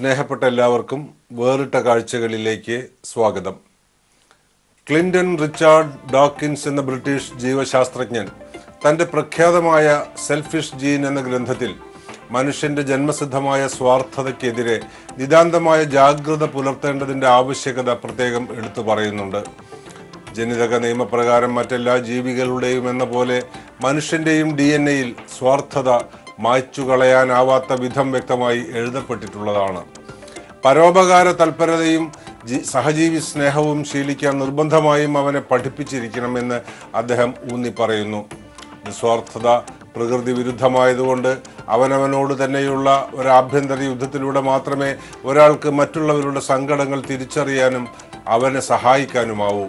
സ്നേഹപ്പെട്ട എല്ലാവർക്കും വേറിട്ട കാഴ്ചകളിലേക്ക് സ്വാഗതം. ക്ലിന്റൺ റിച്ചാർഡ് ഡോക്കിൻസ് എന്ന ബ്രിട്ടീഷ് ജീവശാസ്ത്രജ്ഞൻ തൻ്റെ പ്രഖ്യാതമായ സെൽഫിഷ് ജീൻ എന്ന ഗ്രന്ഥത്തിൽ മനുഷ്യന്റെ ജന്മസിദ്ധമായ സ്വാർത്ഥതയ്ക്കെതിരെ നിതാന്തമായ ജാഗ്രത പുലർത്തേണ്ടതിൻ്റെ ആവശ്യകത പ്രത്യേകം എടുത്തു പറയുന്നുണ്ട്. ജനിതക നിയമപ്രകാരം മറ്റെല്ലാ ജീവികളുടെയും എന്ന പോലെ മനുഷ്യന്റെയും DNA-യിൽ സ്വാർത്ഥത മായ്ച്ചു കളയാനാവാത്ത വിധം വ്യക്തമായി എഴുതപ്പെട്ടിട്ടുള്ളതാണ്. പരോപകാര തൽപരതയും സഹജീവി സ്നേഹവും ശീലിക്കാൻ നിർബന്ധമായും അവനെ പഠിപ്പിച്ചിരിക്കണമെന്ന് അദ്ദേഹം ഊന്നി പറയുന്നു. നിസ്വാർത്ഥത പ്രകൃതി വിരുദ്ധമായതുകൊണ്ട് അവനവനോട് തന്നെയുള്ള ഒരു ആഭ്യന്തര യുദ്ധത്തിലൂടെ മാത്രമേ ഒരാൾക്ക് മറ്റുള്ളവരുടെ സങ്കടങ്ങൾ തിരിച്ചറിയാനും അവനെ സഹായിക്കാനുമാവൂ.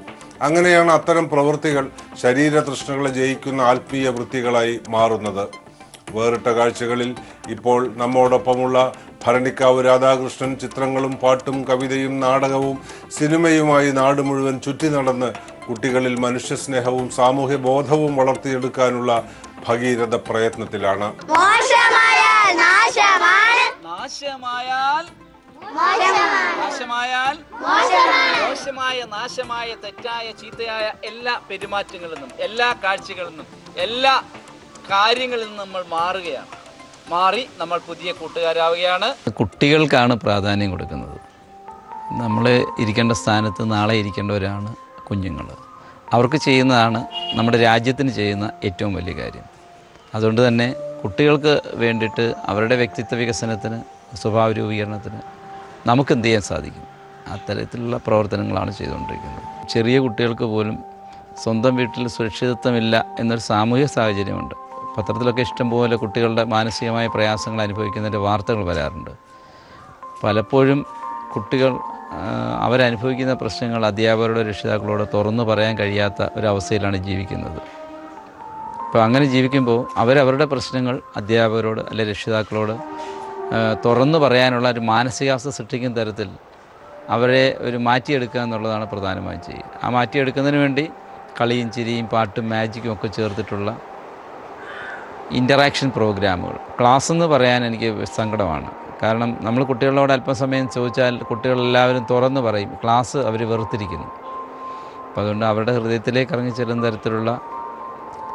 അങ്ങനെയാണ് അത്തരം പ്രവൃത്തികൾ ശരീര തൃഷ്ണകളെ ജയിക്കുന്ന ആത്മീയ വൃത്തികളായി മാറുന്നത്. വേറിട്ട കാഴ്ചകളിൽ ഇപ്പോൾ നമ്മോടൊപ്പമുള്ള ഭരണിക്കാവ് രാധാകൃഷ്ണൻ ചിത്രങ്ങളും പാട്ടും കവിതയും നാടകവും സിനിമയുമായി നാട് മുഴുവൻ ചുറ്റി നടന്ന് കുട്ടികളിൽ മനുഷ്യസ്നേഹവും സാമൂഹ്യ ബോധവും വളർത്തിയെടുക്കാനുള്ള ഭഗീരഥ പ്രയത്നത്തിലാണ്. നാശമായ തെറ്റായ ചീത്തയായ എല്ലാ പെരുമാറ്റങ്ങളിൽ നിന്നും എല്ലാ കാഴ്ചകളിൽ നിന്നും എല്ലാ കാര്യങ്ങളിൽ നിന്നും നമ്മൾ മാറി നമ്മൾ പുതിയ കൂട്ടുകാരാവുകയാണ്. കുട്ടികൾക്കാണ് പ്രാധാന്യം കൊടുക്കുന്നത്. നമ്മൾ ഇരിക്കേണ്ട സ്ഥാനത്ത് നാളെ ഇരിക്കേണ്ടവരാണ് കുഞ്ഞുങ്ങൾ. അവർക്ക് ചെയ്യുന്നതാണ് നമ്മുടെ രാജ്യത്തിന് ചെയ്യുന്ന ഏറ്റവും വലിയ കാര്യം. അതുകൊണ്ട് തന്നെ കുട്ടികൾക്ക് വേണ്ടിയിട്ട് അവരുടെ വ്യക്തിത്വ വികസനത്തിന്, സ്വഭാവ രൂപീകരണത്തിന് നമുക്ക് എന്ത് ചെയ്യാൻ സാധിക്കും? അത്തരത്തിലുള്ള പ്രവർത്തനങ്ങളാണ് ചെയ്തുകൊണ്ടിരിക്കുന്നത്. ചെറിയ കുട്ടികൾക്ക് പോലും സ്വന്തം വീട്ടിൽ സുരക്ഷിതത്വമില്ല എന്നൊരു സാമൂഹിക സാഹചര്യമുണ്ട്. പത്രത്തിലൊക്കെ ഇഷ്ടംപോലെ കുട്ടികളുടെ മാനസികമായ പ്രയാസങ്ങൾ അനുഭവിക്കുന്നതിൻ്റെ വാർത്തകൾ വരാറുണ്ട്. പലപ്പോഴും കുട്ടികൾ അവരനുഭവിക്കുന്ന പ്രശ്നങ്ങൾ അധ്യാപകരോട് രക്ഷിതാക്കളോട് തുറന്നു പറയാൻ കഴിയാത്ത ഒരവസ്ഥയിലാണ് ജീവിക്കുന്നത്. അപ്പോൾ അങ്ങനെ ജീവിക്കുമ്പോൾ അവരവരുടെ പ്രശ്നങ്ങൾ അധ്യാപകരോട് അല്ലെ രക്ഷിതാക്കളോട് തുറന്നു പറയാനുള്ള ഒരു മാനസികാവസ്ഥ സൃഷ്ടിക്കുന്ന തരത്തിൽ അവരെ ഒരു മാറ്റിയെടുക്കുക എന്നുള്ളതാണ് പ്രധാനമായും ചെയ്യുക. ആ മാറ്റിയെടുക്കുന്നതിന് വേണ്ടി കളിയും ചിരിയും പാട്ടും മാജിക്കും ഒക്കെ ചേർത്തിട്ടുള്ള ഇൻ്ററാക്ഷൻ പ്രോഗ്രാമുകൾ. ക്ലാസ് എന്ന് പറയാൻ എനിക്ക് സങ്കടമാണ്. കാരണം നമ്മൾ കുട്ടികളോട് അല്പസമയം ചോദിച്ചാൽ കുട്ടികളെല്ലാവരും തുറന്നു പറയും. ക്ലാസ് അവർ വെറുത്തിരിക്കുന്നു. അപ്പോൾ അതുകൊണ്ട് അവരുടെ ഹൃദയത്തിലേക്ക് ഇറങ്ങി ചെല്ലുന്ന തരത്തിലുള്ള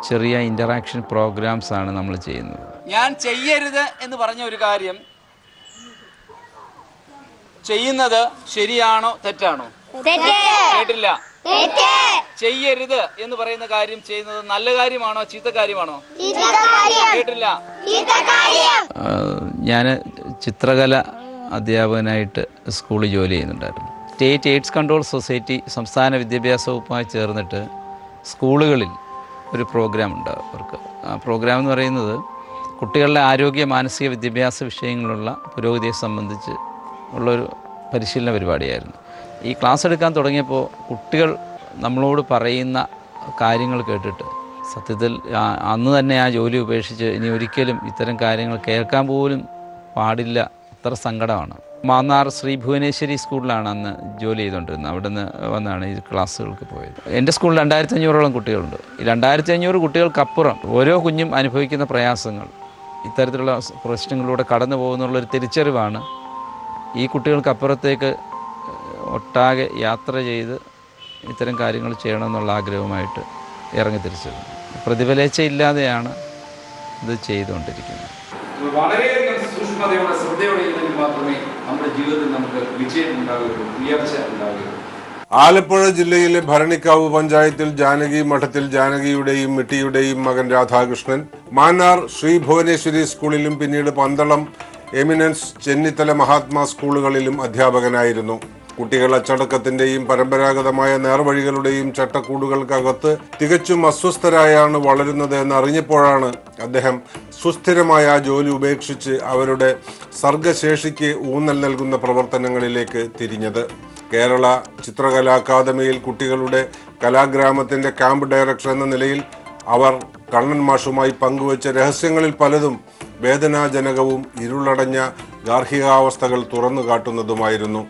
ചെറിയ ഇൻ്ററാക്ഷൻ പ്രോഗ്രാംസാണ് നമ്മൾ ചെയ്യുന്നത്. ഞാൻ ചെയ്യരുത് എന്ന് പറഞ്ഞ ഒരു കാര്യം ചെയ്യുന്നത് ശരിയാണോ തെറ്റാണോ? കേട്ടില്ല. ചെയ്യരുത് എന്ന് പറയുന്ന കാര്യം ചെയ്യുന്നത് നല്ല കാര്യമാണോ ചീത്ത കാര്യമാണോ? കേട്ടില്ല. ഞാൻ ചിത്രകല അധ്യാപകനായിട്ട് സ്കൂളിൽ ജോലി ചെയ്യുന്നുണ്ടായിരുന്നു. സ്റ്റേറ്റ് എയ്ഡ്സ് കൺട്രോൾ സൊസൈറ്റി സംസ്ഥാന വിദ്യാഭ്യാസ വകുപ്പുമായി ചേർന്നിട്ട് സ്കൂളുകളിൽ ഒരു പ്രോഗ്രാം ഉണ്ട് അവർക്ക്. ആ പ്രോഗ്രാം എന്ന് പറയുന്നത് കുട്ടികളുടെ ആരോഗ്യ മാനസിക വിദ്യാഭ്യാസ വിഷയങ്ങളുള്ള പുരോഗതിയെ സംബന്ധിച്ച് ഉള്ളൊരു പരിശീലന പരിപാടിയായിരുന്നു. ഈ ക്ലാസ് എടുക്കാൻ തുടങ്ങിയപ്പോൾ കുട്ടികൾ നമ്മളോട് പറയുന്ന കാര്യങ്ങൾ കേട്ടിട്ട് സത്യത്തിൽ അന്ന് തന്നെ ആ ജോലി ഉപേക്ഷിച്ച് ഇനി ഒരിക്കലും ഇത്തരം കാര്യങ്ങൾ കേൾക്കാൻ പോലും പാടില്ല, അത്ര സങ്കടമാണ്. മാന്നാർ ശ്രീ ഭുവനേശ്വരി സ്കൂളിലാണ് അന്ന് ജോലി ചെയ്തുകൊണ്ടിരുന്നത്. അവിടെ നിന്ന് വന്നാണ് ഈ ക്ലാസ്സുകൾക്ക് പോയത്. എൻ്റെ സ്കൂളിൽ 2500ഓളം കുട്ടികളുണ്ട്. ഈ 2500 കുട്ടികൾക്കപ്പുറം ഓരോ കുഞ്ഞും അനുഭവിക്കുന്ന പ്രയാസങ്ങൾ, ഇത്തരത്തിലുള്ള പ്രശ്നങ്ങളിലൂടെ കടന്നു പോകുന്നുള്ളൊരു തിരിച്ചറിവാണ് ഈ കുട്ടികൾക്കപ്പുറത്തേക്ക് ഒട്ടാകെ യാത്ര ചെയ്ത് ഇത്തരം കാര്യങ്ങൾ ചെയ്യണമെന്നുള്ള ആഗ്രഹവുമായിട്ട് ഇറങ്ങി തിരിച്ചത്. പ്രതിഫലേച്ഛയില്ലാതെയാണ് ഇത് ചെയ്തുകൊണ്ടിരിക്കുന്നത്. വളരെയധികം സൂക്ഷ്മതയോടെ ശ്രദ്ധയോടെ ഇരുന്നെങ്കിൽ മാത്രമേ നമ്മുടെ ജീവിതത്തിൽ നമുക്ക് വിജയം ഉണ്ടാവുകയുള്ളൂ, ഉയർച്ച ഉണ്ടാവുകയുള്ളൂ. ആലപ്പുഴ ജില്ലയിലെ ഭരണിക്കാവ് പഞ്ചായത്തിൽ ജാനകി മഠത്തിൽ ജാനകിയുടെയും മിട്ടിയുടെയും മകൻ രാധാകൃഷ്ണൻ മാന്നാർ ശ്രീ ഭുവനേശ്വരി സ്കൂളിലും പിന്നീട് പന്തളം എമിനൻസ് ചെന്നിത്തല മഹാത്മാ സ്കൂളുകളിലും അധ്യാപകനായിരുന്നു. കുട്ടികൾ അച്ചടക്കത്തിന്റെയും പരമ്പരാഗതമായ നേർവഴികളുടെയും ചട്ടക്കൂടുകൾക്കകത്ത് തികച്ചും അസ്വസ്ഥരായാണ് വളരുന്നത് എന്നറിഞ്ഞപ്പോഴാണ് അദ്ദേഹം സുസ്ഥിരമായ ആ ജോലി ഉപേക്ഷിച്ച് അവരുടെ സർഗശേഷിക്ക് ഊന്നൽ നൽകുന്ന പ്രവർത്തനങ്ങളിലേക്ക് തിരിഞ്ഞത്. കേരള ചിത്രകലാ അക്കാദമിയിൽ കുട്ടികളുടെ കലാഗ്രാമത്തിന്റെ ക്യാമ്പ് ഡയറക്ടർ എന്ന നിലയിൽ അവർ കണ്ണൻ മാഷുമായി പങ്കുവച്ച രഹസ്യങ്ങളിൽ പലതും വേദനാജനകവും ഇരുളടഞ്ഞ ഗാർഹികാവസ്ഥകൾ തുറന്നു കാട്ടുന്നതുമായിരുന്നു.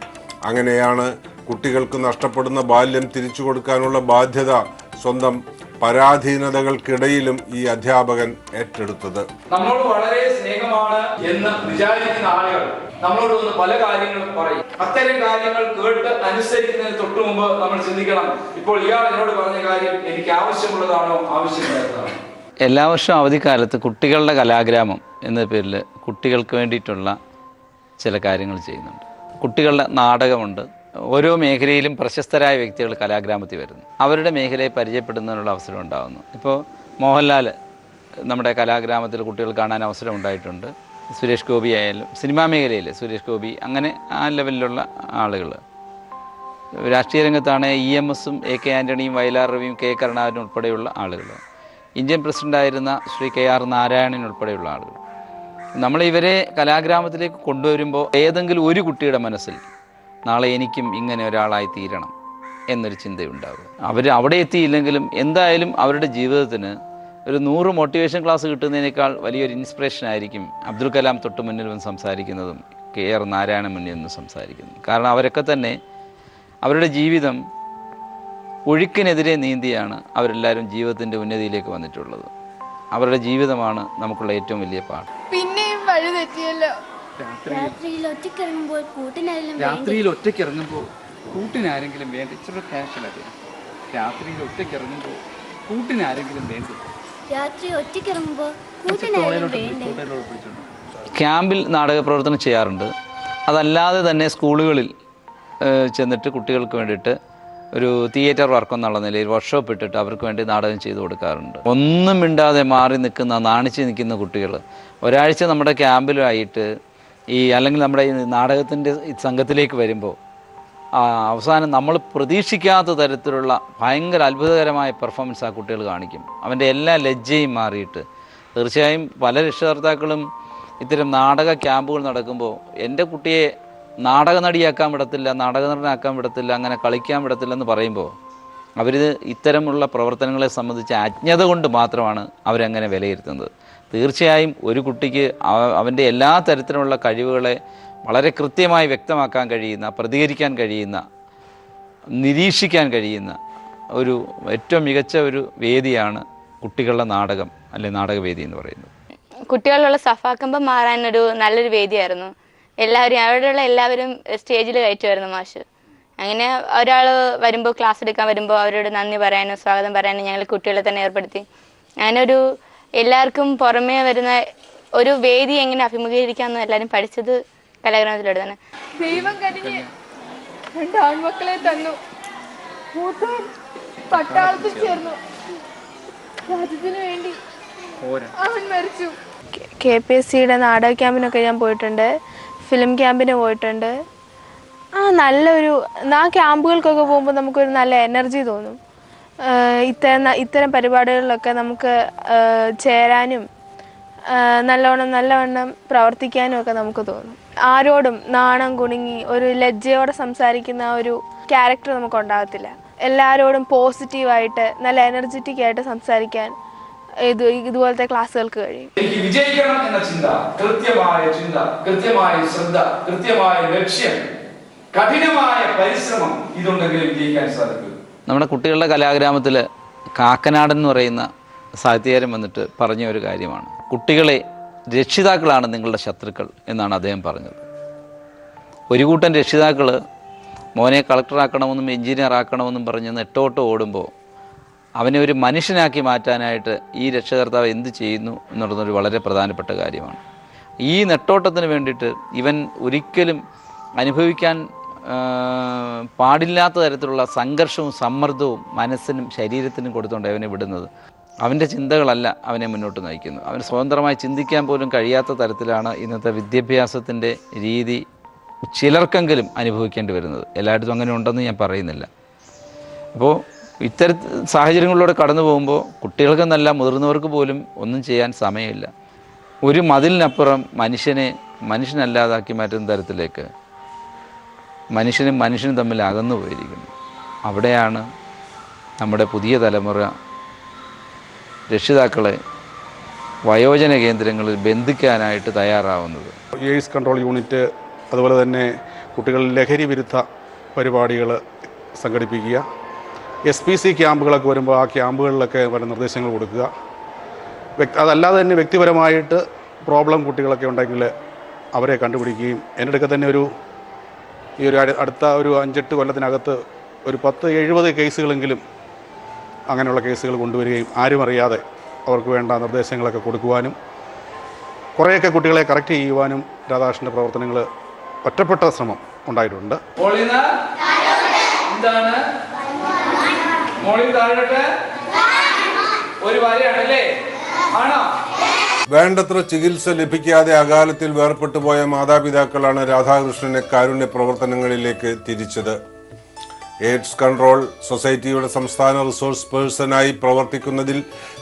അങ്ങനെയാണ് കുട്ടികൾക്ക് നഷ്ടപ്പെടുന്ന ബാല്യം തിരിച്ചു കൊടുക്കാനുള്ള ബാധ്യത സ്വന്തം പരാധീനതകൾക്കിടയിലും ഈ അധ്യാപകൻ ഏറ്റെടുത്തത്. നമ്മളോട് വളരെ സ്നേഹമാണ് എന്ന് വിചാരിക്കുന്ന ആളുകൾ നമ്മളോട് വന്ന് പല കാര്യങ്ങളും പറയും. അത്തരം കാര്യങ്ങൾ കേട്ട് അനുസരിക്കുന്നതിന് തൊട്ടു മുമ്പ് നമ്മൾ ചിന്തിക്കണം, ഇപ്പോൾ ഇയാൾ എന്നോട് പറഞ്ഞ കാര്യം എനിക്ക് ആവശ്യമുള്ളതാണോ ആവശ്യമില്ലാത്തതാണോ. എല്ലാ വർഷവും അവധിക്കാലത്ത് കുട്ടികളുടെ കലാഗ്രാമം എന്ന പേരിൽ കുട്ടികൾക്ക് വേണ്ടിയിട്ടുള്ള ചില കാര്യങ്ങൾ ചെയ്യുന്നുണ്ട്. കുട്ടികളുടെ നാടകമുണ്ട്. ഓരോ മേഖലയിലും പ്രശസ്തരായ വ്യക്തികൾ കലാഗ്രാമത്തിൽ വരുന്നു. അവരുടെ മേഖലയെ പരിചയപ്പെടുന്നതിനുള്ള അവസരം ഉണ്ടാകുന്നു. ഇപ്പോൾ മോഹൻലാൽ നമ്മുടെ കലാഗ്രാമത്തിൽ കുട്ടികൾ കാണാൻ അവസരം ഉണ്ടായിട്ടുണ്ട്. സുരേഷ് ഗോപി ആയാലും സിനിമാ മേഖലയിൽ സുരേഷ് ഗോപി, അങ്ങനെ ആ ലെവലിലുള്ള ആളുകൾ. രാഷ്ട്രീയ രംഗത്താണ് EMS-ഉം AK ആൻ്റണിയും വയലാർ രവിയും K കരുണാകരനും ഉൾപ്പെടെയുള്ള ആളുകൾ. ഇന്ത്യൻ പ്രസിഡൻ്റായിരുന്ന ശ്രീ KR നാരായണൻ ഉൾപ്പെടെയുള്ള ആളുകൾ. നമ്മളിവരെ കലാഗ്രാമത്തിലേക്ക് കൊണ്ടുവരുമ്പോൾ ഏതെങ്കിലും ഒരു കുട്ടിയുടെ മനസ്സിൽ നാളെ എനിക്കും ഇങ്ങനെ ഒരാളായി തീരണം എന്നൊരു ചിന്തയുണ്ടാവുക. അവർ അവിടെ എത്തിയില്ലെങ്കിലും എന്തായാലും അവരുടെ ജീവിതത്തിന് ഒരു 100 മോട്ടിവേഷൻ ക്ലാസ് കിട്ടുന്നതിനേക്കാൾ വലിയൊരു ഇൻസ്പിറേഷൻ ആയിരിക്കും അബ്ദുൽ കലാം തൊട്ട് മുന്നിൽ വന്ന് സംസാരിക്കുന്നതും KR നാരായണൻ മുന്നിൽ നിന്ന് സംസാരിക്കുന്നതും. കാരണം അവരൊക്കെ തന്നെ അവരുടെ ജീവിതം ഒഴുക്കിനെതിരെ നീന്തിയാണ് അവരെല്ലാവരും ജീവിതത്തിൻ്റെ ഉന്നതിയിലേക്ക് വന്നിട്ടുള്ളത്. അവരുടെ ജീവിതമാണ് നമുക്കുള്ള ഏറ്റവും വലിയ പാഠം. പിന്നെയും വഴി തെറ്റിയല്ലോ. രാത്രിയിൽ ഒറ്റയ്ക്കിറങ്ങുമ്പോൾ കൂട്ടിനാരെങ്കിലും വേണ്ട. ഇച്ചിരി ക്യാഷുള്ളത്. രാത്രിയിൽ ഒറ്റയ്ക്കിറങ്ങുമ്പോൾ കൂട്ടിനാരെങ്കിലും വേണ്ട. രാത്രി ഒറ്റയ്ക്കിറങ്ങുമ്പോൾ കൂട്ടിനാരെങ്കിലും വേണ്ടേ. ക്യാമ്പിൽ നാടക പ്രവർത്തനം ചെയ്യാറുണ്ട്. അതല്ലാതെ തന്നെ സ്കൂളുകളിൽ ചെന്നിട്ട് കുട്ടികൾക്ക് വേണ്ടിയിട്ട് ഒരു തിയേറ്റർ വർക്ക് എന്നുള്ള നിലയിൽ വർക്ക്ഷോപ്പ് ഇട്ടിട്ട് അവർക്ക് വേണ്ടി നാടകം ചെയ്തു കൊടുക്കാറുണ്ട്. ഒന്നും മിണ്ടാതെ മാറി നിൽക്കുന്ന, നാണിച്ച് നിൽക്കുന്ന കുട്ടികൾ ഒരാഴ്ച നമ്മുടെ ക്യാമ്പിലായിട്ട് അല്ലെങ്കിൽ നമ്മുടെ ഈ നാടകത്തിൻ്റെ സംഘത്തിലേക്ക് വരുമ്പോൾ അവസാനം നമ്മൾ പ്രതീക്ഷിക്കാത്ത തരത്തിലുള്ള ഭയങ്കര അത്ഭുതകരമായ പെർഫോമൻസ് ആ കുട്ടികൾ കാണിക്കും. അവൻ്റെ എല്ലാ ലജ്ജയും മാറിയിട്ട്. തീർച്ചയായും പല രക്ഷകർത്താക്കളും ഇത്തരം നാടക ക്യാമ്പുകൾ നടക്കുമ്പോൾ എൻ്റെ കുട്ടിയെ നാടക നടിയാക്കാൻ വിടത്തില്ല, നാടക നടനാക്കാൻ വിടത്തില്ല, അങ്ങനെ കളിക്കാൻ വിടത്തില്ലെന്ന് പറയുമ്പോൾ അവർ ഇത്തരമുള്ള പ്രവർത്തനങ്ങളെ സംബന്ധിച്ച് അജ്ഞത കൊണ്ട് മാത്രമാണ് അവരങ്ങനെ വിലയിരുത്തുന്നത്. തീർച്ചയായും ഒരു കുട്ടിക്ക് അവൻ്റെ എല്ലാ തരത്തിലുള്ള കഴിവുകളെ വളരെ കൃത്യമായി വ്യക്തമാക്കാൻ കഴിയുന്ന, പ്രതികരിക്കാൻ കഴിയുന്ന, നിരീക്ഷിക്കാൻ കഴിയുന്ന ഒരു ഏറ്റവും മികച്ച ഒരു വേദിയാണ് കുട്ടികളുടെ നാടകം അല്ലെങ്കിൽ നാടകവേദി എന്ന് പറയുന്നത്. കുട്ടികളുള്ള സഫാക്കമ്പം മാറാനൊരു നല്ലൊരു വേദിയായിരുന്നു. അവിടെയുള്ള എല്ലാവരും സ്റ്റേജിൽ കയറ്റുമായിരുന്നു മാഷ്. അങ്ങനെ ഒരാൾ വരുമ്പോൾ, ക്ലാസ് എടുക്കാൻ വരുമ്പോൾ അവരോട് നന്ദി പറയാനും സ്വാഗതം പറയാനും ഞങ്ങൾ കുട്ടികളെ തന്നെ ഏർപ്പെടുത്തി. അങ്ങനെ ഒരു എല്ലാവർക്കും പുറമേ വരുന്ന ഒരു വേദി എങ്ങനെ അഭിമുഖീകരിക്കാമെന്ന് എല്ലാവരും പഠിച്ചത് കലാഗ്രാമത്തിലൂടെ തന്നെ. ദൈവം കനിഞ്ഞ് 2 ആൺമക്കളെ തന്നു. മൂത്തവൻ പട്ടാളത്തിൽ ചേർന്നു. രാജ്യത്തിന് വേണ്ടി അവൻ മരിച്ചു. KPSC-യുടെ നാടക ക്യാമ്പിനൊക്കെ ഞാൻ പോയിട്ടുണ്ട്, ഫിലിം ക്യാമ്പിന് പോയിട്ടുണ്ട്. നല്ലൊരു ക്യാമ്പുകൾക്കൊക്കെ പോകുമ്പോൾ നമുക്കൊരു നല്ല എനർജി തോന്നും. ഇത്തരം പരിപാടികളിലൊക്കെ നമുക്ക് ചേരാനും നല്ലവണ്ണം പ്രവർത്തിക്കാനും ഒക്കെ നമുക്ക് തോന്നും. ആരോടും നാണം കുണുങ്ങി ഒരു ലജ്ജയോടെ സംസാരിക്കുന്ന ഒരു ക്യാരക്ടർ നമുക്ക് ഉണ്ടാകത്തില്ല. എല്ലാവരോടും പോസിറ്റീവായിട്ട് നല്ല എനർജറ്റിക് ആയിട്ട് സംസാരിക്കാൻ ഇതുപോലത്തെ ക്ലാസ്സുകൾക്ക് കഴിയും. എനിക്ക് വിജയിക്കണം എന്ന ചിന്ത, കൃത്യമായ ശ്രദ്ധ, കൃത്യമായ ലക്ഷ്യം, കഠിനമായ പരിശ്രമം, ഇതുണ്ടെങ്കിൽ വിജയിക്കാൻ സാധിക്കും. നമ്മുടെ കുട്ടികളുടെ കലാഗ്രാമത്തിൽ കാക്കനാടൻ എന്ന് പറയുന്ന സാഹിത്യകാരൻ വന്നിട്ട് പറഞ്ഞ ഒരു കാര്യമാണ്, കുട്ടികളെ രക്ഷിതാക്കളാണ് നിങ്ങളുടെ ശത്രുക്കൾ എന്നാണ് അദ്ദേഹം പറഞ്ഞത്. ഒരു കൂട്ടം രക്ഷിതാക്കൾ മോനെ കളക്ടറാക്കണമെന്നും എഞ്ചിനീയർ ആക്കണമെന്നും പറഞ്ഞ് നെട്ടോട്ട് ഓടുമ്പോൾ അവനെ ഒരു മനുഷ്യനാക്കി മാറ്റാനായിട്ട് ഈ രക്ഷകർത്താവ് എന്ത് ചെയ്യുന്നു എന്നുള്ളതൊരു വളരെ പ്രധാനപ്പെട്ട കാര്യമാണ്. ഈ നെട്ടോട്ടത്തിന് വേണ്ടിയിട്ട് ഇവൻ ഒരിക്കലും അനുഭവിക്കാൻ പാടില്ലാത്ത തരത്തിലുള്ള സംഘർഷവും സമ്മർദ്ദവും മനസ്സിനും ശരീരത്തിനും കൊടുത്തുകൊണ്ട് അവനെ വിടുന്നത്. അവൻ്റെ ചിന്തകളല്ല അവനെ മുന്നോട്ട് നയിക്കുന്നത്. അവന് സ്വതന്ത്രമായി ചിന്തിക്കാൻ പോലും കഴിയാത്ത തരത്തിലാണ് ഇന്നത്തെ വിദ്യാഭ്യാസത്തിൻ്റെ രീതി ചിലർക്കെങ്കിലും അനുഭവിക്കേണ്ടി വരുന്നത്. എല്ലായിടത്തും അങ്ങനെ ഉണ്ടെന്ന് ഞാൻ പറയുന്നില്ല. അപ്പോൾ സാഹചര്യങ്ങളിലൂടെ കടന്നു പോകുമ്പോൾ കുട്ടികൾക്കെന്നല്ല മുതിർന്നവർക്ക് പോലും ഒന്നും ചെയ്യാൻ സമയമില്ല. ഒരു മതിലിനപ്പുറം മനുഷ്യനല്ലാതാക്കി മാറ്റുന്ന തരത്തിലേക്ക് മനുഷ്യനും തമ്മിൽ അകന്നു പോയിരിക്കുന്നു. അവിടെയാണ് നമ്മുടെ പുതിയ തലമുറ രക്ഷിതാക്കളെ വയോജന കേന്ദ്രങ്ങളിൽ ബന്ധിക്കാനായിട്ട് തയ്യാറാവുന്നത്. എയ്ഡ്സ് കൺട്രോൾ യൂണിറ്റ്, അതുപോലെ തന്നെ കുട്ടികൾ ലഹരി വിരുദ്ധ പരിപാടികൾ സംഘടിപ്പിക്കുക, SPC ക്യാമ്പുകളൊക്കെ വരുമ്പോൾ ആ ക്യാമ്പുകളിലൊക്കെ വരുന്ന നിർദ്ദേശങ്ങൾ കൊടുക്കുക. അതല്ലാതെ തന്നെ വ്യക്തിപരമായിട്ട് പ്രോബ്ലം കുട്ടികളൊക്കെ ഉണ്ടെങ്കിൽ അവരെ കണ്ടുപിടിക്കുകയും എൻ്റെ അടുക്ക തന്നെ ഈ ഒരു അടുത്ത ഒരു 5-8 കൊല്ലത്തിനകത്ത് ഒരു 10-70 കേസുകളെങ്കിലും അങ്ങനെയുള്ള കേസുകൾ കൊണ്ടുവരികയും ആരും അറിയാതെ അവർക്ക് വേണ്ട നിർദ്ദേശങ്ങളൊക്കെ കൊടുക്കുവാനും കുറേയൊക്കെ കുട്ടികളെ കറക്റ്റ് ചെയ്യുവാനും രാധാകൃഷ്ണൻ്റെ പ്രവർത്തനങ്ങൾ ഒറ്റപ്പെട്ട ശ്രമം ഉണ്ടായിട്ടുണ്ട്. വേണ്ടത്ര ചികിത്സ ലഭിക്കാതെ അകാലത്തിൽ വേർപെട്ടു പോയ മാതാപിതാക്കളാണ് രാധാകൃഷ്ണനെ കാരുണ്യ പ്രവർത്തനങ്ങളിലേക്ക് തിരിച്ചത്. എയ്ഡ്സ് കൺട്രോൾ സൊസൈറ്റിയുടെ സംസ്ഥാന റിസോഴ്സ് പേഴ്സണായി പ്രവർത്തിക്കുന്നതിൽ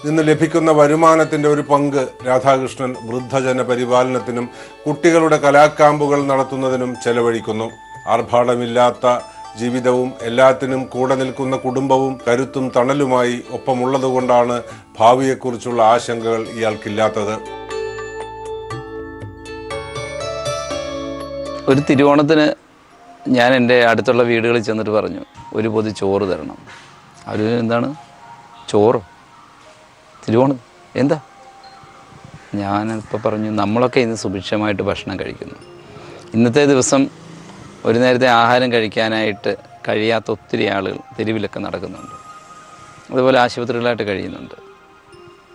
നിന്ന് ലഭിക്കുന്ന വരുമാനത്തിന്റെ ഒരു പങ്ക് രാധാകൃഷ്ണൻ വൃദ്ധജന പരിപാലനത്തിനും കുട്ടികളുടെ കലാക്യാമ്പുകൾ നടത്തുന്നതിനും ചെലവഴിക്കുന്നു. ആർഭാടമില്ലാത്ത ജീവിതവും എല്ലാത്തിനും കൂടെ നിൽക്കുന്ന കുടുംബവും കരുത്തും തണലുമായി ഒപ്പമുള്ളതുകൊണ്ടാണ് ഭാവിയെക്കുറിച്ചുള്ള ആശങ്കകൾ ഇയാൾക്കില്ലാത്തത്. ഒരു തിരുവോണത്തിന് ഞാൻ എൻ്റെ അടുത്തുള്ള വീടുകളിൽ ചെന്നിട്ട് പറഞ്ഞു, ഒരു പൊതി ചോറ് തരണം. അവർ എന്താണ് ചോറോ തിരുവോണം എന്താ? ഞാനിപ്പോൾ പറഞ്ഞു, നമ്മളൊക്കെ ഇന്ന് സുഭിക്ഷമായിട്ട് ഭക്ഷണം കഴിക്കുന്നു. ഇന്നത്തെ ദിവസം ഒരു നേരത്തെ ആഹാരം കഴിക്കാനായിട്ട് കഴിയാത്ത ഒത്തിരി ആളുകൾ തെരുവിലൊക്കെ നടക്കുന്നുണ്ട്, അതുപോലെ ആശുപത്രികളായിട്ട് കഴിയുന്നുണ്ട്.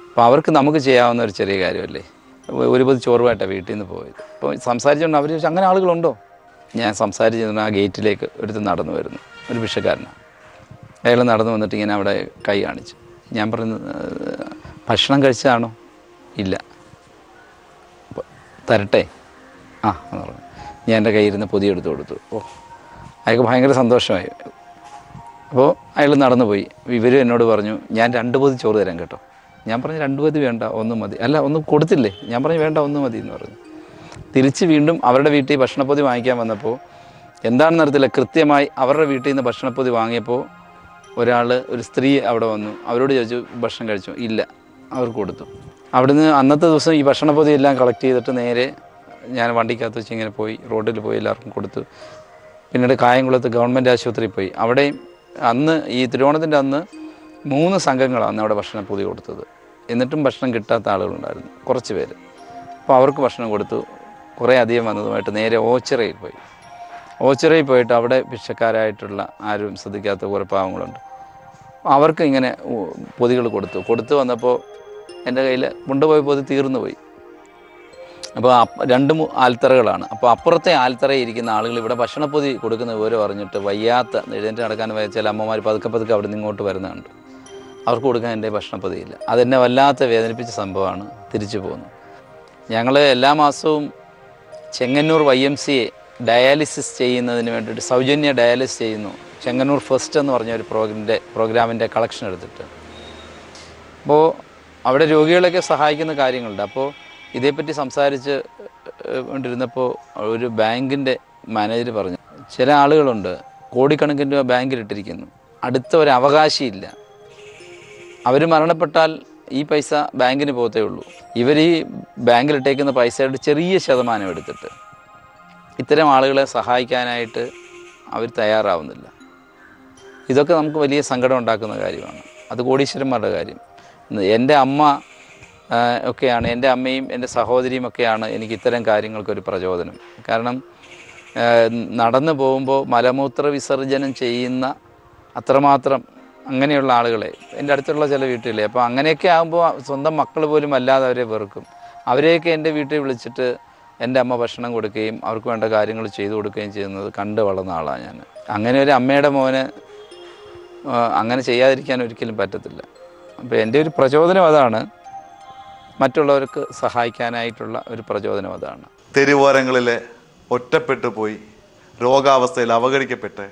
അപ്പോൾ അവർക്ക് നമുക്ക് ചെയ്യാവുന്ന ഒരു ചെറിയ കാര്യമല്ലേ, ഒരു പൊതി ചോറുമായിട്ടാണ് വീട്ടിൽ നിന്ന് പോയത്. അപ്പോൾ സംസാരിച്ചുകൊണ്ട് അവർ ചോദിച്ചു, അങ്ങനെ ആളുകളുണ്ടോ? ഞാൻ സംസാരിച്ചിരുന്ന ആ ഗേറ്റിലേക്ക് ഒരുത്ത് നടന്നു വരുന്നു, ഒരു ഭിക്ഷക്കാരനാണ്. അയാൾ നടന്നു വന്നിട്ട് ഇങ്ങനെ അവിടെ കൈ കാണിച്ചു. ഞാൻ പറഞ്ഞു, ഭക്ഷണം കഴിച്ചതാണോ? ഇല്ല. തരട്ടെ? ആ എന്ന് പറഞ്ഞു. ഞാൻ എൻ്റെ കയ്യിൽ നിന്ന് പൊതി എടുത്തു കൊടുത്തു. അയാൾക്ക് ഭയങ്കര സന്തോഷമായി. അപ്പോൾ അയാൾ നടന്നു പോയി. ഇവരും എന്നോട് പറഞ്ഞു, ഞാൻ 2 പൊതി ചോറ് തരാം കേട്ടോ. ഞാൻ പറഞ്ഞു, 2 പൊതി വേണ്ട, 1 മതി. അല്ല, 1 കൊടുത്തില്ലേ? ഞാൻ പറഞ്ഞു, വേണ്ട, 1 മതി എന്ന് പറഞ്ഞു. തിരിച്ച് വീണ്ടും അവരുടെ വീട്ടിൽ ഭക്ഷണപ്പൊതി വാങ്ങിക്കാൻ വന്നപ്പോൾ എന്താണെന്ന് അറിയത്തില്ല, കൃത്യമായി അവരുടെ വീട്ടിൽ നിന്ന് ഭക്ഷണപ്പൊതി വാങ്ങിയപ്പോൾ ഒരു സ്ത്രീ അവിടെ വന്നു. അവരോട് ചോദിച്ചു, ഭക്ഷണം കഴിച്ചു? ഇല്ല. അവർക്ക് കൊടുത്തു. അവിടുന്ന് അന്നത്തെ ദിവസം ഈ ഭക്ഷണപ്പൊതി എല്ലാം കളക്ട് ചെയ്തിട്ട് നേരെ ഞാൻ വണ്ടിക്കകത്ത് വെച്ച് ഇങ്ങനെ പോയി, റോഡിൽ പോയി എല്ലാവർക്കും കൊടുത്തു. പിന്നീട് കായംകുളത്ത് ഗവൺമെൻറ് ആശുപത്രിയിൽ പോയി. അവിടെയും അന്ന് ഈ തിരുവോണത്തിൻ്റെ അന്ന് 3 സംഘങ്ങളാണ് അവിടെ ഭക്ഷണപ്പൊതി കൊടുത്തത്. എന്നിട്ടും ഭക്ഷണം കിട്ടാത്ത ആളുകളുണ്ടായിരുന്നു, കുറച്ച് പേര്. അപ്പോൾ അവർക്ക് ഭക്ഷണം കൊടുത്തു. കുറേ അധികം വന്നതുമായിട്ട് നേരെ ഓച്ചിറയിൽ പോയി. ഓച്ചിറയിൽ പോയിട്ട് അവിടെ ഭിക്ഷക്കാരായിട്ടുള്ള ആരും ശ്രദ്ധിക്കാത്ത കുറേ പാവങ്ങളുണ്ട്. അവർക്ക് ഇങ്ങനെ പൊതികൾ കൊടുത്തു വന്നപ്പോൾ എൻ്റെ കയ്യിൽ കൊണ്ടുപോയ പൊതി തീർന്നു പോയി. അപ്പോൾ 2 ആൽത്തറകളാണ്. അപ്പോൾ അപ്പുറത്തെ ആൽത്തറയിൽ ഇരിക്കുന്ന ആളുകൾ ഇവിടെ ഭക്ഷണപ്പൊതി കൊടുക്കുന്ന വിവരം അറിഞ്ഞിട്ട് വയ്യാത്ത എഴുന്നേറ്റ് നടക്കാൻ ചില അമ്മമാർ പതുക്കെ അവിടെ നിന്ന് ഇങ്ങോട്ട് വരുന്നുണ്ട്. അവർക്ക് കൊടുക്കാൻ എൻ്റെ ഭക്ഷണപ്പൊതിയില്ല. അതെന്നെ വല്ലാത്ത വേദനിപ്പിച്ച സംഭവമാണ്. തിരിച്ചു പോകുന്നു. ഞങ്ങൾ എല്ലാ മാസവും ചെങ്ങന്നൂർ YMCA ഡയാലിസിസ് ചെയ്യുന്നതിന് വേണ്ടിയിട്ട് സൗജന്യ ഡയാലിസിസ് ചെയ്യുന്നു. ചെങ്ങന്നൂർ ഫസ്റ്റ് എന്ന് പറഞ്ഞ ഒരു പ്രോഗ്രാമിൻ്റെ കളക്ഷൻ എടുത്തിട്ട്. അപ്പോൾ അവിടെ രോഗികളൊക്കെ സഹായിക്കുന്ന കാര്യങ്ങളുണ്ട്. അപ്പോൾ ഇതേപ്പറ്റി സംസാരിച്ച് കൊണ്ടിരുന്നപ്പോൾ ഒരു ബാങ്കിൻ്റെ മാനേജർ പറഞ്ഞു, ചില ആളുകളുണ്ട് കോടിക്കണക്കിന് രൂപ ബാങ്കിലിട്ടിരിക്കുന്നു, അടുത്ത ഒരു അവകാശിയില്ല. അവർ മരണപ്പെട്ടാൽ ഈ പൈസ ബാങ്കിന് പോകത്തേ ഉള്ളൂ. ഇവർ ഈ ബാങ്കിലിട്ടേക്കുന്ന പൈസയുടെ ചെറിയ ശതമാനം എടുത്തിട്ട് ഇത്തരം ആളുകളെ സഹായിക്കാനായിട്ട് അവർ തയ്യാറാവുന്നില്ല. ഇതൊക്കെ നമുക്ക് വലിയ സങ്കടം ഉണ്ടാക്കുന്ന കാര്യമാണ്. അത് കോടീശ്വരന്മാരുടെ കാര്യം. എൻ്റെ അമ്മ ഒക്കെയാണ്, എൻ്റെ അമ്മയും എൻ്റെ സഹോദരിയും ഒക്കെയാണ് എനിക്ക് ഇത്തരം കാര്യങ്ങൾക്കൊരു പ്രചോദനം. കാരണം നടന്നു പോകുമ്പോൾ മലമൂത്ര വിസർജനം ചെയ്യുന്ന അത്രമാത്രം അങ്ങനെയുള്ള ആളുകളെ എൻ്റെ അടുത്തുള്ള ചില വീട്ടിലെ. അപ്പോൾ അങ്ങനെയൊക്കെ ആകുമ്പോൾ സ്വന്തം മക്കൾ പോലും അല്ലാതെ അവരെ വെറുക്കും. അവരെയൊക്കെ എൻ്റെ വീട്ടിൽ വിളിച്ചിട്ട് എൻ്റെ അമ്മ ഭക്ഷണം കൊടുക്കുകയും അവർക്ക് വേണ്ട കാര്യങ്ങൾ ചെയ്തു കൊടുക്കുകയും ചെയ്യുന്നത് കണ്ട് വളർന്ന ആളാണ് ഞാൻ. അങ്ങനെ ഒരു അമ്മയുടെ മോന് അങ്ങനെ ചെയ്യാതിരിക്കാൻ ഒരിക്കലും പറ്റത്തില്ല. അപ്പോൾ എൻ്റെ ഒരു പ്രചോദനം അതാണ്, മറ്റുള്ളവർക്ക് സഹായിക്കാനായിട്ടുള്ള ഒരു പ്രചോദനം അതാണ്. തെരുവോരങ്ങളിലെ ഒറ്റപ്പെട്ടു പോയി രോഗാവസ്ഥയിൽ അവഗണിക്കപ്പെട്ട്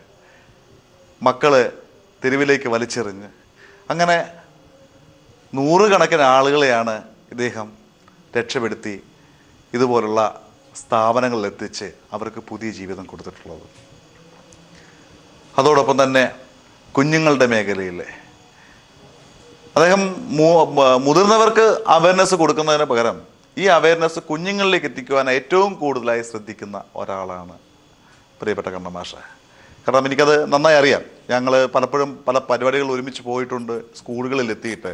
മക്കള് തെരുവിലേക്ക് വലിച്ചെറിഞ്ഞ് അങ്ങനെ 100 കണക്കിന് ആളുകളെയാണ് ഇദ്ദേഹം രക്ഷപ്പെടുത്തി ഇതുപോലുള്ള സ്ഥാപനങ്ങളിലെത്തിച്ച് അവർക്ക് പുതിയ ജീവിതം കൊടുത്തിട്ടുള്ളത്. അതോടൊപ്പം തന്നെ കുഞ്ഞുങ്ങളുടെ മേഖലയിൽ അദ്ദേഹം മുതിർന്നവർക്ക് അവയർനെസ് കൊടുക്കുന്നതിന് പകരം ഈ അവയർനെസ് കുഞ്ഞുങ്ങളിലേക്ക് എത്തിക്കുവാൻ ഏറ്റവും കൂടുതലായി ശ്രദ്ധിക്കുന്ന ഒരാളാണ് പ്രിയപ്പെട്ട കണ്ണമാഷ. കാരണം എനിക്കത് നന്നായി അറിയാം. ഞങ്ങൾ പലപ്പോഴും പല പരിപാടികൾ ഒരുമിച്ച് പോയിട്ടുണ്ട് സ്കൂളുകളിൽ എത്തിയിട്ട്.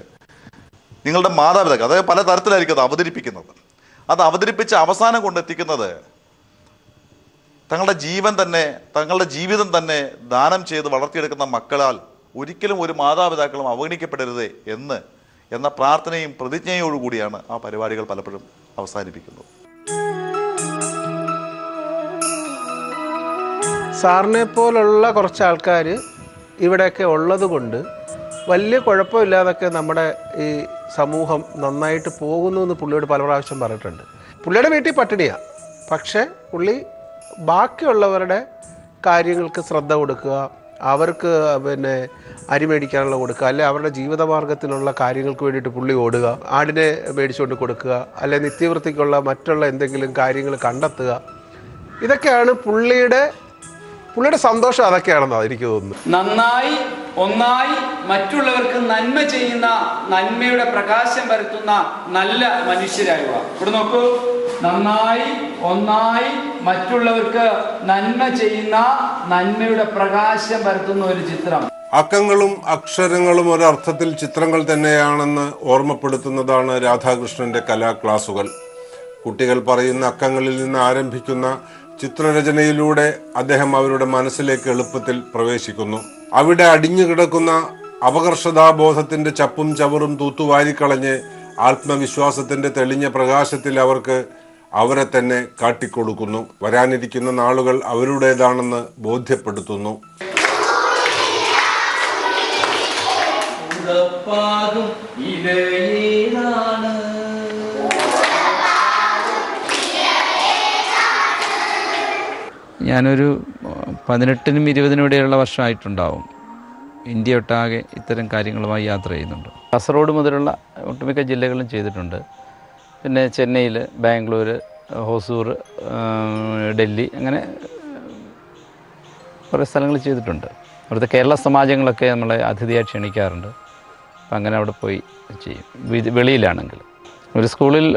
നിങ്ങളുടെ മാതാപിതാക്കൾ, അതായത് പല തരത്തിലായിരിക്കും അത് അവതരിപ്പിക്കുന്നത്. അത് അവതരിപ്പിച്ച് അവസാനം കൊണ്ടെത്തിക്കുന്നത് തങ്ങളുടെ ജീവിതം തന്നെ ദാനം ചെയ്ത് വളർത്തിയെടുക്കുന്ന മക്കളാൽ ഒരിക്കലും ഒരു മാതാപിതാക്കളും അവഗണിക്കപ്പെടരുത് എന്ന പ്രാർത്ഥനയും പ്രതിജ്ഞയോടുകൂടിയാണ് ആ പരിപാടികൾ പലപ്പോഴും അവസാനിപ്പിക്കുന്നത്. സാറിനെ പോലുള്ള കുറച്ച് ആൾക്കാർ ഇവിടെയൊക്കെ ഉള്ളത് കൊണ്ട് വലിയ കുഴപ്പമില്ലാതൊക്കെ നമ്മുടെ ഈ സമൂഹം നന്നായിട്ട് പോകുന്നു എന്ന് പുള്ളിയോട് പല പ്രാവശ്യം പറഞ്ഞിട്ടുണ്ട്. പുള്ളിയുടെ വീട്ടിൽ പട്ടിണിയാണ്, പക്ഷേ പുള്ളി ബാക്കിയുള്ളവരുടെ കാര്യങ്ങൾക്ക് ശ്രദ്ധ കൊടുക്കുക, അവർക്ക് അരി മേടിക്കാനുള്ള കൊടുക്കുക, അല്ലെ അവരുടെ ജീവിതമാർഗത്തിനുള്ള കാര്യങ്ങൾക്ക് വേണ്ടിയിട്ട് പുള്ളി ഓടുക, ആടിനെ മേടിച്ചുകൊണ്ട് കൊടുക്കുക, അല്ലെ നിത്യവൃത്തിക്കുള്ള മറ്റുള്ള എന്തെങ്കിലും കാര്യങ്ങൾ കണ്ടെത്തുക. ഇതൊക്കെയാണ് പുള്ളിയുടെ സന്തോഷം. അതൊക്കെയാണെന്നാണ് എനിക്ക് തോന്നുന്നത്. ഒന്നായി മറ്റുള്ളവർക്ക് നന്മ ചെയ്യുന്ന, നന്മയുടെ പ്രകാശം പരത്തുന്ന നല്ല മനുഷ്യരായുക. ഇവിടെ നോക്കൂ, ഒന്നായി മറ്റുള്ളവർക്ക് നന്മ ചെയ്യുന്ന, നന്മയുടെ പ്രകാശം പരത്തുന്ന ഒരു ചിത്രം. അക്കങ്ങളും അക്ഷരങ്ങളും ഒരർത്ഥത്തിൽ ചിത്രങ്ങൾ തന്നെയാണെന്ന് ഓർമ്മപ്പെടുത്തുന്നതാണ് രാധാകൃഷ്ണന്റെ കലാക്ലാസുകൾ. കുട്ടികൾ പറയുന്ന അക്കങ്ങളിൽ നിന്ന് ആരംഭിക്കുന്ന ചിത്രരചനയിലൂടെ അദ്ദേഹം അവരുടെ മനസ്സിലേക്ക് എളുപ്പത്തിൽ പ്രവേശിക്കുന്നു. അവിടെ അടിഞ്ഞുകിടക്കുന്ന അപകർഷതാബോധത്തിന്റെ ചപ്പും ചവറും തൂത്തുവാരിക്കളഞ്ഞ് ആത്മവിശ്വാസത്തിന്റെ തെളിഞ്ഞ പ്രകാശത്തിൽ അവർക്ക് അവരെ തന്നെ കാട്ടിക്കൊടുക്കുന്നു. വരാനിരിക്കുന്ന നാളുകൾ അവരുടേതാണെന്ന് ബോധ്യപ്പെടുത്തുന്നു. ഞാനൊരു 18-നും 20-നും ഇടയിലുള്ള വർഷമായിട്ടുണ്ടാവും ഇന്ത്യ ഒട്ടാകെ ഇത്തരം കാര്യങ്ങളുമായി യാത്ര ചെയ്യുന്നുണ്ട്. കാസർഗോഡ് മുതലുള്ള ഒട്ടുമിക്ക ജില്ലകളും ചെയ്തിട്ടുണ്ട്. പിന്നെ ചെന്നൈയിൽ, ബാംഗ്ലൂർ, ഹൊസൂർ, ഡൽഹി, അങ്ങനെ കുറേ സ്ഥലങ്ങൾ ചെയ്തിട്ടുണ്ട്. അവിടുത്തെ കേരള സമാജങ്ങളൊക്കെ നമ്മളെ അതിഥിയായി ക്ഷണിക്കാറുണ്ട്. അപ്പം അങ്ങനെ അവിടെ പോയി ചെയ്യും. വെളിയിലാണെങ്കിൽ ഒരു സ്കൂളിൽ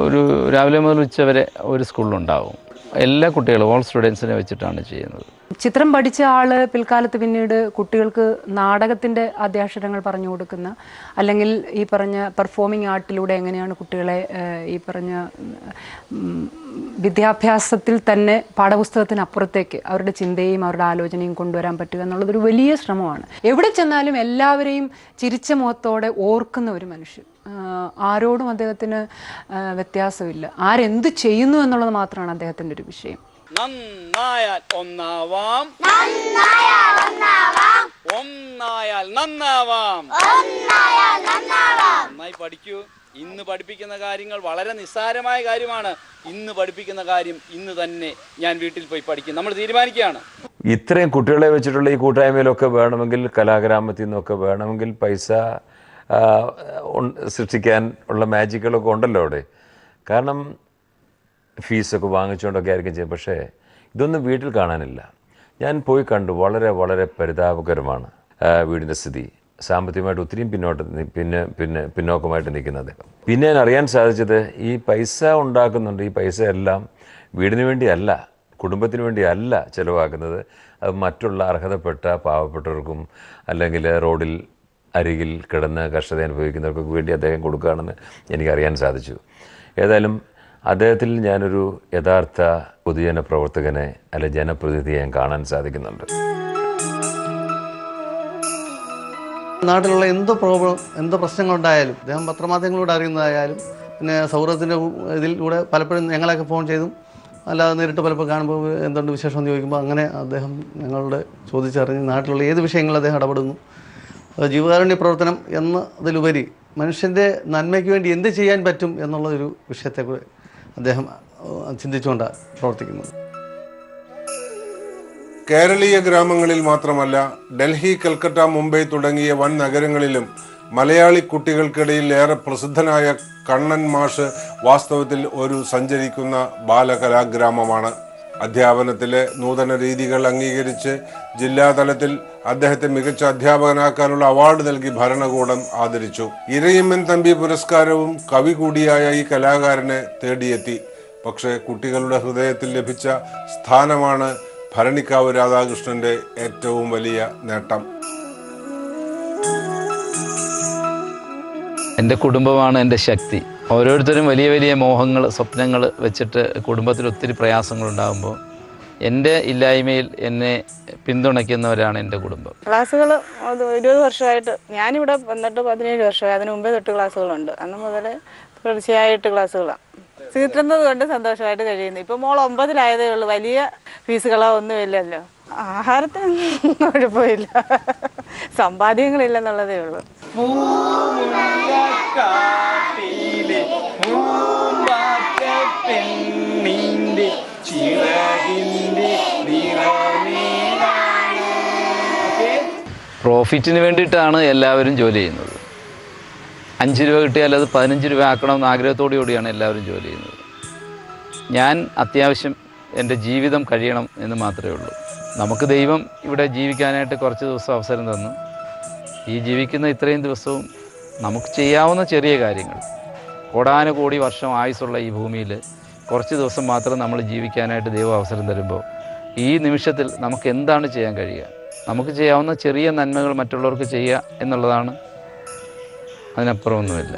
ഒരു രാവിലെ മുതൽ ഉച്ച വരെ ഒരു സ്കൂളിലുണ്ടാവും. എല്ലാ കുട്ടികളും, ഓൾ സ്റ്റുഡൻസിനെ വെച്ചിട്ടാണ് ചെയ്യുന്നത്. ചിത്രം പഠിച്ച ആൾ പിൽക്കാലത്ത് പിന്നീട് കുട്ടികൾക്ക് നാടകത്തിൻ്റെ ആദ്യാക്ഷരങ്ങൾ പറഞ്ഞു കൊടുക്കുന്ന, അല്ലെങ്കിൽ ഈ പറഞ്ഞ പെർഫോമിംഗ് ആർട്ടിലൂടെ എങ്ങനെയാണ് കുട്ടികളെ ഈ പറഞ്ഞ വിദ്യാഭ്യാസത്തിൽ തന്നെ പാഠപുസ്തകത്തിനപ്പുറത്തേക്ക് അവരുടെ ചിന്തയും അവരുടെ ആലോചനയും കൊണ്ടുവരാൻ പറ്റുക എന്നുള്ളതൊരു വലിയ ശ്രമമാണ്. എവിടെ ചെന്നാലും എല്ലാവരെയും ചിരിച്ച മുഖത്തോടെ ഓർക്കുന്ന ഒരു മനുഷ്യൻ. ആരോടും അദ്ദേഹത്തിന് വ്യത്യാസമില്ല. ആരെന്ത് ചെയ്യുന്നു എന്നുള്ളത് മാത്രമാണ് അദ്ദേഹത്തിൻ്റെ ഒരു വിഷയം. നന്നായാൽ ഒന്നാവാം, ഒന്നായാൽ നന്നാവാം. നന്നായി പഠിക്കൂ. ഇന്ന് പഠിപ്പിക്കുന്ന കാര്യങ്ങൾ വളരെ നിസ്സാരമായ കാര്യമാണ്. ഇന്ന് പഠിപ്പിക്കുന്ന കാര്യം ഇന്ന് തന്നെ ഞാൻ വീട്ടിൽ പോയി പഠിക്കും. നമ്മൾ തീരുമാനിക്കുകയാണ്. ഇത്രയും കുട്ടികളെ വെച്ചിട്ടുള്ള ഈ കൂട്ടായ്മയിലൊക്കെ വേണമെങ്കിൽ, കലാഗ്രാമത്തിൽ നിന്നൊക്കെ വേണമെങ്കിൽ പൈസ സൃഷ്ടിക്കാൻ ഉള്ള മാജിക്കുകളൊക്കെ ഉണ്ടല്ലോ അവിടെ. കാരണം ഫീസൊക്കെ വാങ്ങിച്ചുകൊണ്ടൊക്കെ ആയിരിക്കും ചെയ്യും. പക്ഷേ ഇതൊന്നും വീട്ടിൽ കാണാനില്ല. ഞാൻ പോയി കണ്ടു. വളരെ വളരെ പരിതാപകരമാണ് വീടിൻ്റെ സ്ഥിതി. സാമ്പത്തികമായിട്ട് ഒത്തിരിയും പിന്നോക്കമായിട്ട് നിൽക്കുന്ന അദ്ദേഹം. പിന്നെ ഞാൻ അറിയാൻ സാധിച്ചത്, ഈ പൈസ ഉണ്ടാക്കുന്നുണ്ട്. ഈ പൈസ എല്ലാം വീടിന് വേണ്ടിയല്ല, കുടുംബത്തിന് വേണ്ടിയല്ല ചിലവാക്കുന്നത്. അത് മറ്റുള്ള അർഹതപ്പെട്ട പാവപ്പെട്ടവർക്കും അല്ലെങ്കിൽ റോഡിൽ അരികിൽ കിടന്ന് കഷ്ടത അനുഭവിക്കുന്നവർക്കൊക്കെ വേണ്ടി അദ്ദേഹം കൊടുക്കുകയാണെന്ന് എനിക്കറിയാൻ സാധിച്ചു. ഏതായാലും അദ്ദേഹത്തിൽ ഞാനൊരു യഥാർത്ഥ പൊതുജന പ്രവർത്തകനെ അല്ലെ ജനപ്രതിനിധിയെ കാണാൻ സാധിക്കുന്നുണ്ട്. നാട്ടിലുള്ള എന്ത് പ്രശ്നങ്ങളുണ്ടായാലും അദ്ദേഹം പത്രമാധ്യമങ്ങളിലൂടെ അറിയുന്നതായാലും പിന്നെ സൗഹൃദത്തിൻ്റെ ഇതിലൂടെ പലപ്പോഴും ഞങ്ങളൊക്കെ ഫോൺ ചെയ്തും അല്ലാതെ നേരിട്ട് പലപ്പോൾ കാണുമ്പോൾ എന്തുണ്ട് വിശേഷം എന്ന് ചോദിക്കുമ്പോൾ അങ്ങനെ അദ്ദേഹം ഞങ്ങളുടെ ചോദിച്ചറിഞ്ഞ് നാട്ടിലുള്ള ഏത് വിഷയങ്ങളും അദ്ദേഹം ഇടപെടുന്നു. ജീവകാരുണ്യ പ്രവർത്തനം എന്നതിലുപരി മനുഷ്യൻ്റെ നന്മയ്ക്ക് വേണ്ടി എന്ത് ചെയ്യാൻ പറ്റും എന്നുള്ള ഒരു വിഷയത്തെക്കുറിച്ച് അദ്ദേഹം ചിന്തിച്ചുകൊണ്ടാണ് പ്രവർത്തിക്കുന്നത്. കേരളീയ ഗ്രാമങ്ങളിൽ മാത്രമല്ല, ഡൽഹി, കൽക്കട്ട, മുംബൈ തുടങ്ങിയ വൻ നഗരങ്ങളിലും മലയാളി കുട്ടികൾക്കിടയിൽ ഏറെ പ്രസിദ്ധനായ കണ്ണൻ മാഷ് വാസ്തവത്തിൽ ഒരു സഞ്ചരിക്കുന്ന ബാലകലാഗ്രാമമാണ്. അധ്യാപനത്തിലെ നൂതന രീതികൾ അംഗീകരിച്ച് ജില്ലാതലത്തിൽ അദ്ദേഹത്തെ മികച്ച അധ്യാപകനാക്കാനുള്ള അവാർഡ് നൽകി ഭരണകൂടം ആദരിച്ചു. ഇരയിമ്മൻ തമ്പി പുരസ്കാരവും കവി കൂടിയായ ഈ കലാകാരനെ തേടിയെത്തി. പക്ഷേ കുട്ടികളുടെ ഹൃദയത്തിൽ ലഭിച്ച സ്ഥാനമാണ് ഭരണിക്കാവ് രാധാകൃഷ്ണന്റെ ഏറ്റവും വലിയ നേട്ടം. എൻ്റെ കുടുംബമാണ് എൻ്റെ ശക്തി. ഓരോരുത്തരും വലിയ വലിയ മോഹങ്ങൾ, സ്വപ്നങ്ങൾ വെച്ചിട്ട് കുടുംബത്തിൽ ഒത്തിരി പ്രയാസങ്ങളുണ്ടാകുമ്പോൾ എൻ്റെ ഇല്ലായ്മയിൽ എന്നെ പിന്തുണയ്ക്കുന്നവരാണ് എൻ്റെ കുടുംബം. ക്ലാസ്സുകൾ 20 വർഷമായിട്ട്, ഞാനിവിടെ വന്നിട്ട് 17 വർഷമായി. അതിന് മുമ്പേ തൊട്ട് ക്ലാസ്സുകളുണ്ട്. അന്ന് മുതൽ തീർച്ചയായിട്ട് ക്ലാസ്സുകളാണ്. തീർത്തുന്നത് കൊണ്ട് സന്തോഷമായിട്ട് കഴിയുന്നു. ഇപ്പോൾ മോൾ 9-ലായതേ ഉള്ളൂ. വലിയ ഫീസുകളോ ഒന്നുമില്ലല്ലോ. ആഹാരത്തിനൊന്നും കുഴപ്പമില്ല, സമ്പാദ്യങ്ങളില്ലെന്നുള്ളതേ ഉള്ളൂ. പ്രോഫിറ്റിന് വേണ്ടിയിട്ടാണ് എല്ലാവരും ജോലി ചെയ്യുന്നത്. 5 രൂപ കിട്ടിയാൽ അത് 15 രൂപ ആക്കണമെന്ന് ആഗ്രഹത്തോടുകൂടിയാണ് എല്ലാവരും ജോലി ചെയ്യുന്നത്. ഞാൻ അത്യാവശ്യം എൻ്റെ ജീവിതം കഴിയണം എന്ന് മാത്രമേ ഉള്ളൂ. നമുക്ക് ദൈവം ഇവിടെ ജീവിക്കാനായിട്ട് കുറച്ച് ദിവസം അവസരം തന്നു. ഈ ജീവിക്കുന്ന ഇത്രയും ദിവസവും നമുക്ക് ചെയ്യാവുന്ന ചെറിയ കാര്യങ്ങൾ, കോടാനുകോടി വർഷം ആയുസ്സുള്ള ഈ ഭൂമിയിൽ കുറച്ച് ദിവസം മാത്രം നമ്മൾ ജീവിക്കാനായിട്ട് ദൈവം അവസരം തരുമ്പോൾ ഈ നിമിഷത്തിൽ നമുക്ക് എന്താണ് ചെയ്യാൻ കഴിയുക? നമുക്ക് ചെയ്യാവുന്ന ചെറിയ നന്മകൾ മറ്റുള്ളവർക്ക് ചെയ്യുക എന്നുള്ളതാണ്. അതിനപ്പുറമൊന്നുമില്ല.